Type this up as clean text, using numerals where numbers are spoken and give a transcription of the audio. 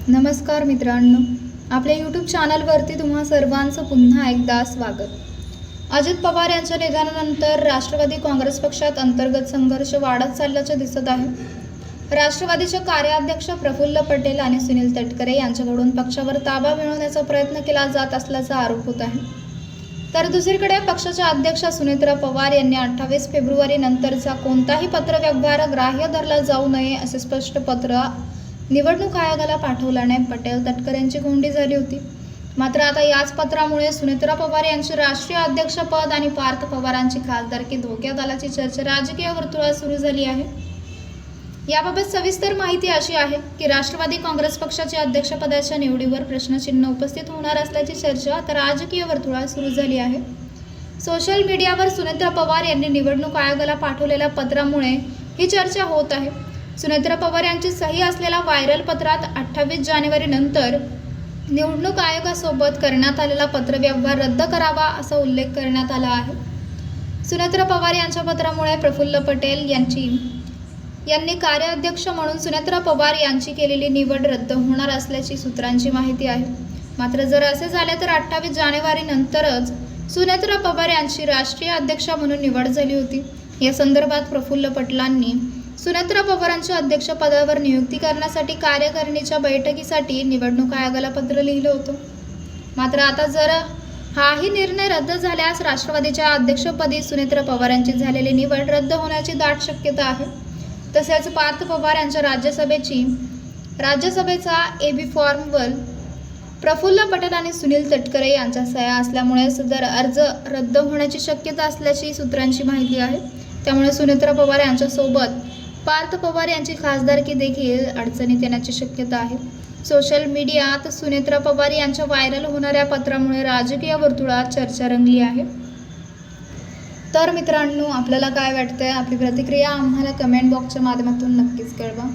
नमस्कार मित्रांनो, आपल्या यूट्यूब चॅनलवरती तुम्हा सर्वांचं पुन्हा एकदा स्वागत। अजित पवार यांच्या निधनानंतर राष्ट्रवादी काँग्रेस पक्षात अंतर्गत संघर्ष वाढत चालल्याचे दिसत आहे। राष्ट्रवादीचे कार्याध्यक्ष प्रफुल्ल पटेल आणि सुनील तटकरे यांच्याकडून पक्षावर ताबा मिळवण्याचा प्रयत्न केला जात असल्याचा आरोप होत आहे। तर दुसरीकडे पक्षाच्या अध्यक्ष सुनेत्रा पवार यांनी 28 फेब्रुवारी नंतरचा कोणताही पत्रव्यवहार ग्राह्य धरला जाऊ नये असे स्पष्ट पत्र निवडणूक आयोगाला पाठवल्याने पटेल तटकरेंची कोंडी झाली होती। मात्र आता याच पत्रामुळे सुनेत्रा पवार यांचे राष्ट्रीय अध्यक्षपद आणि पार्थ पवारांची खासदारकी धोक्यात आल्याची चर्चा राजकीय वर्तुळात सुरू झाली आहे। याबाबत सविस्तर माहिती अशी आहे की राष्ट्रवादी काँग्रेस पक्षाच्या अध्यक्षपदाच्या निवडीवर प्रश्नचिन्ह उपस्थित होणार असल्याची चर्चा आता राजकीय वर्तुळात सुरू झाली आहे। सोशल मीडियावर सुनेत्रा पवार यांनी निवडणूक आयोगाला पाठवलेल्या पत्रामुळे ही चर्चा होत आहे। सुनेत्रा पवार यांची सही असलेल्या व्हायरल पत्रात 28 जानेवारी नंतर निवडणूक आयोगासोबत करण्यात आलेला पत्रव्यवहार रद्द करावा असा उल्लेख करण्यात आला आहे। सुनेत्रा पवार यांच्या पत्रामुळे प्रफुल्ल पटेल यांनी कार्याध्यक्ष म्हणून सुनेत्रा पवार यांची केलेली निवड रद्द होणार असल्याची सूत्रांची माहिती आहे। मात्र जर असे झाले तर 28 जानेवारी नंतरच सुनेत्रा पवार यांची राष्ट्रीय अध्यक्ष म्हणून निवड झाली होती। या संदर्भात प्रफुल्ल पटेलांनी सुनेत्रा पवारांच्या अध्यक्षपदावर नियुक्ती करण्यासाठी कार्यकारिणीच्या बैठकीसाठी निवडणूक आयोगाला पत्र लिहिलं होतं। मात्र आता जर हाही निर्णय रद्द झाल्यास राष्ट्रवादीच्या अध्यक्षपदी सुनेत्रा पवारांची झालेली निवड रद्द होण्याची दाट शक्यता आहे। तसेच पार्थ पवार यांच्या राज्यसभेचा एबी फॉर्मवर प्रफुल्ल पटेल आणि सुनील तटकरे यांच्या सह्या असल्यामुळे सदर अर्ज रद्द होण्याची शक्यता असल्याची सूत्रांची माहिती आहे। त्यामुळे सुनेत्रा पवार यांच्यासोबत पार्थ पवार यांची खासदारकी देखील अडचणीत येण्याची शक्यता आहे। सोशल मीडियात सुनेत्रा पवार यांच्या व्हायरल होणाऱ्या पत्रामुळे राजकीय वर्तुळात चर्चा रंगली आहे। तर मित्रांनो, आपल्याला काय वाटतंय? आपली प्रतिक्रिया आम्हाला कमेंट बॉक्सच्या माध्यमातून नक्कीच कळवा।